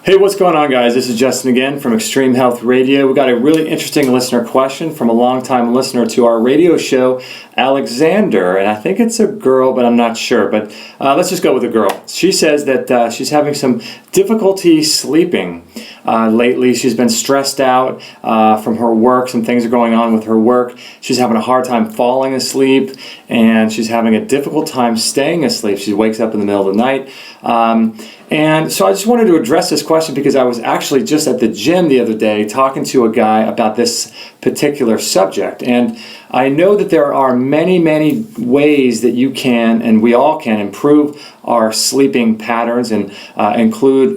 Hey, what's going on, guys? This is Justin again from Extreme Health Radio. We got a really interesting listener question from a longtime listener to our radio show, Alexander, and I think it's a girl, but I'm not sure. But let's just go with a girl. She says that she's having some difficulty sleeping lately. She's been stressed out from her work. Some things are going on with her work. She's having a hard time falling asleep, and she's having a difficult time staying asleep. She wakes up in the middle of the night. And so I just wanted to address this question because I was actually just at the gym the other day talking to a guy about this particular subject. And I know that there are many, many ways that you can, and we all can, improve our sleeping patterns and improve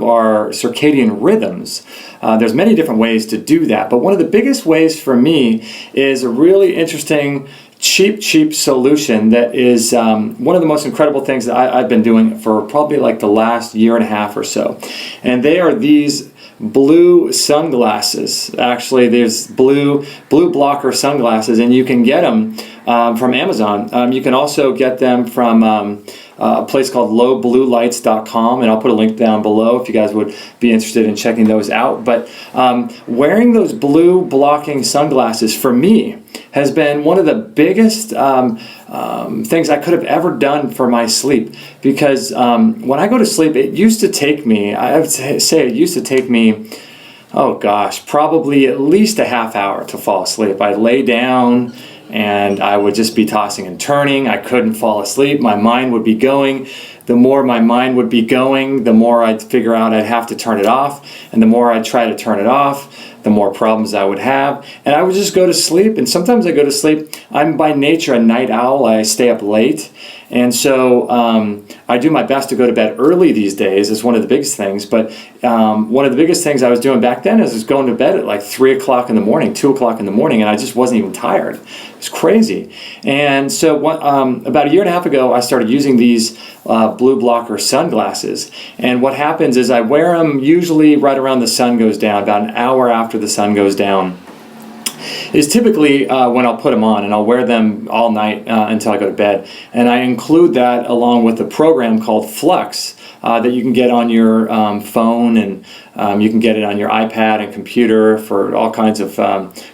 our circadian rhythms. There's many different ways to do that. But one of the biggest ways for me is a really interesting cheap solution that is one of the most incredible things that I've been doing for probably like the last year and a half or so. And they are these blue sunglasses. Actually, there's blue blocker sunglasses, and you can get them from Amazon. You can also get them from a place called lowbluelights.com, and I'll put a link down below if you guys would be interested in checking those out. But wearing those blue blocking sunglasses for me has been one of the biggest things I could have ever done for my sleep, because when I go to sleep, it used to take me, I would say it used to take me, oh gosh, probably at least a half hour to fall asleep. I'd lay down and I would just be tossing and turning. I couldn't fall asleep. My mind would be going. The more my mind would be going, the more I'd figure out I'd have to turn it off. And the more I'd try to turn it off, the more problems I would have. And I would just go to sleep. And sometimes I go to sleep. I'm by nature a night owl. I stay up late. And so I do my best to go to bed early these days. It's one of the biggest things. But one of the biggest things I was doing back then is going to bed at like 3 o'clock in the morning, 2 o'clock in the morning, and I just wasn't even tired. It's crazy. And so about a year and a half ago, I started using these blue blocker sunglasses. And what happens is I wear them usually right around the sun goes down, about an hour after the sun goes down is typically when I'll put them on, and I'll wear them all night until I go to bed. And I include that along with a program called Flux that you can get on your phone, and you can get it on your iPad and computer for all kinds of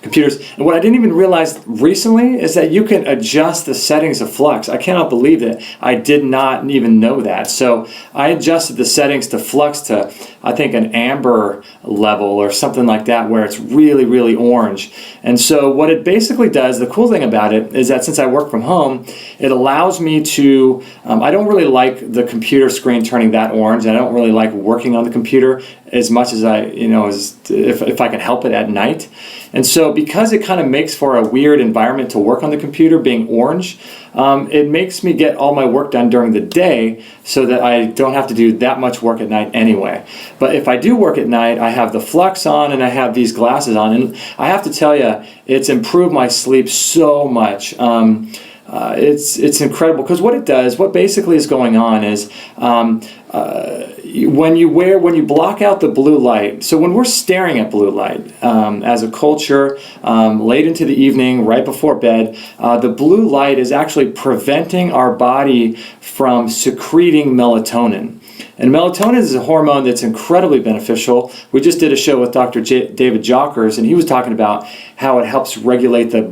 computers. And what I didn't even realize recently is that you can adjust the settings of Flux. I cannot believe that I did not even know that. So I adjusted the settings to Flux to, I think, an amber level or something like that, where it's really, really orange. And so what it basically does, the cool thing about it is that since I work from home, it allows me to, I don't really like the computer screen turning that orange. I don't really like working on the computer as much as if I can help it at night. And so because it kind of makes for a weird environment to work on the computer, being orange, it makes me get all my work done during the day so that I don't have to do that much work at night anyway. But if I do work at night, I have the Flux on and I have these glasses on, and I have to tell you, it's improved my sleep so much. It's incredible, because what basically is going on is when you block out the blue light. So when we're staring at blue light as a culture late into the evening, right before bed, the blue light is actually preventing our body from secreting melatonin. And melatonin is a hormone that's incredibly beneficial. We just did a show with Dr. David Jockers, and he was talking about how it helps regulate the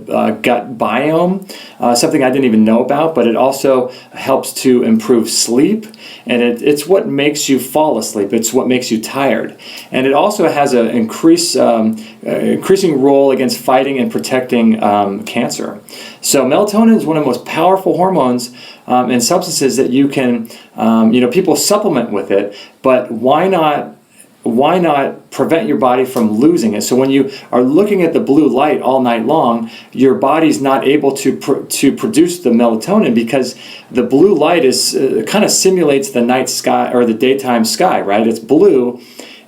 gut biome, something I didn't even know about, but it also helps to improve sleep, and it's what makes you fall asleep. It's what makes you tired. And it also has an increasing role against fighting and protecting cancer. So melatonin is one of the most powerful hormones and substances that you can, people supplement with it, but why not prevent your body from losing it? So when you are looking at the blue light all night long, your body's not able to produce the melatonin, because the blue light is kind of simulates the night sky or the daytime sky, right? It's blue,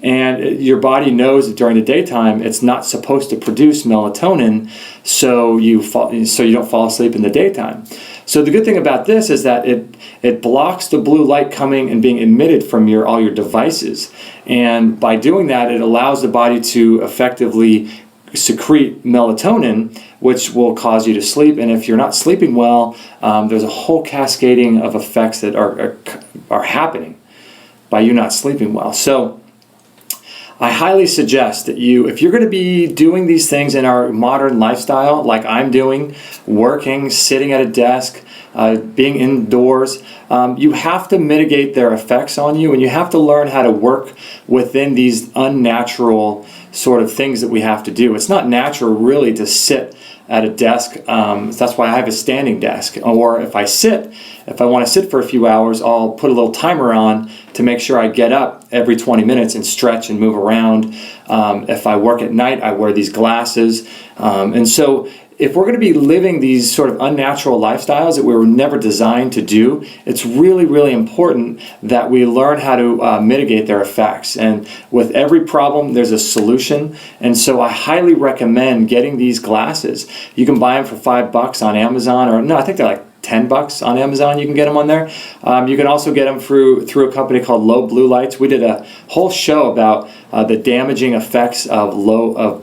and your body knows that during the daytime it's not supposed to produce melatonin, so you don't fall asleep in the daytime. So the good thing about this is that it blocks the blue light coming and being emitted from all your devices. And by doing that, it allows the body to effectively secrete melatonin, which will cause you to sleep. And if you're not sleeping well, there's a whole cascading of effects that are happening. by you not sleeping well. So I highly suggest that if you're going to be doing these things in our modern lifestyle, like I'm doing, working, sitting at a desk, being indoors, you have to mitigate their effects on you, and you have to learn how to work within these unnatural sort of things that we have to do. It's not natural really to sit at a desk. That's why I have a standing desk. Or if I want to sit for a few hours, I'll put a little timer on to make sure I get up every 20 minutes and stretch and move around. If I work at night, I wear these glasses. And so if we're going to be living these sort of unnatural lifestyles that we were never designed to do, it's really, really important that we learn how to mitigate their effects. And with every problem, there's a solution. And so I highly recommend getting these glasses. You can buy them for $5 on Amazon, or no, I think they're like $10 on Amazon. You can get them on there. You can also get them through a company called Low Blue Lights. We did a whole show about the damaging effects of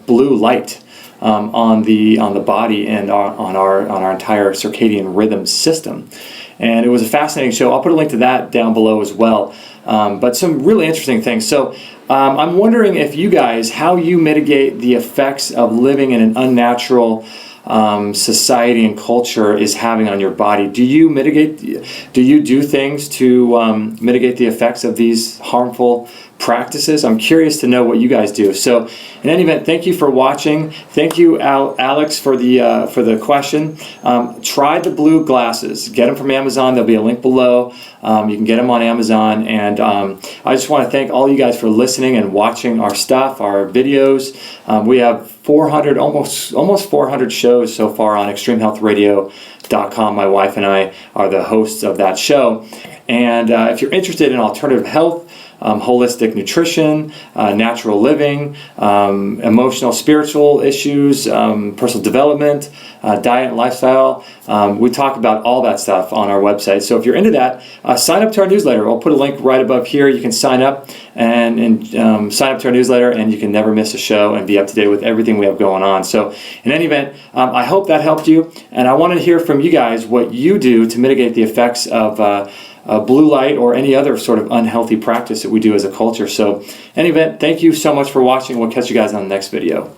blue light on the body and on our entire circadian rhythm system. And it was a fascinating show. I'll put a link to that down below as well. But some really interesting things. So I'm wondering if you guys, how you mitigate the effects of living in an unnatural society and culture is having on your body. Do you do things to mitigate the effects of these harmful practices? I'm curious to know what you guys do. So in any event, thank you for watching. Thank you, Alex, for the question. Try the blue glasses. Get them from Amazon. There'll be a link below. You can get them on Amazon. And I just want to thank all you guys for listening and watching our stuff, our videos. We have 400, almost 400 shows so far on ExtremeHealthRadio.com. My wife and I are the hosts of that show. And if you're interested in alternative health, holistic nutrition, natural living, emotional, spiritual issues, personal development, diet and lifestyle. We talk about all that stuff on our website. So if you're into that, sign up to our newsletter. I'll put a link right above here. You can sign up and sign up to our newsletter, and you can never miss a show and be up to date with everything we have going on. So in any event, I hope that helped you, and I want to hear from you guys what you do to mitigate the effects of blue light or any other sort of unhealthy practice that we do as a culture. So in any event, thank you so much for watching. We'll catch you guys on the next video.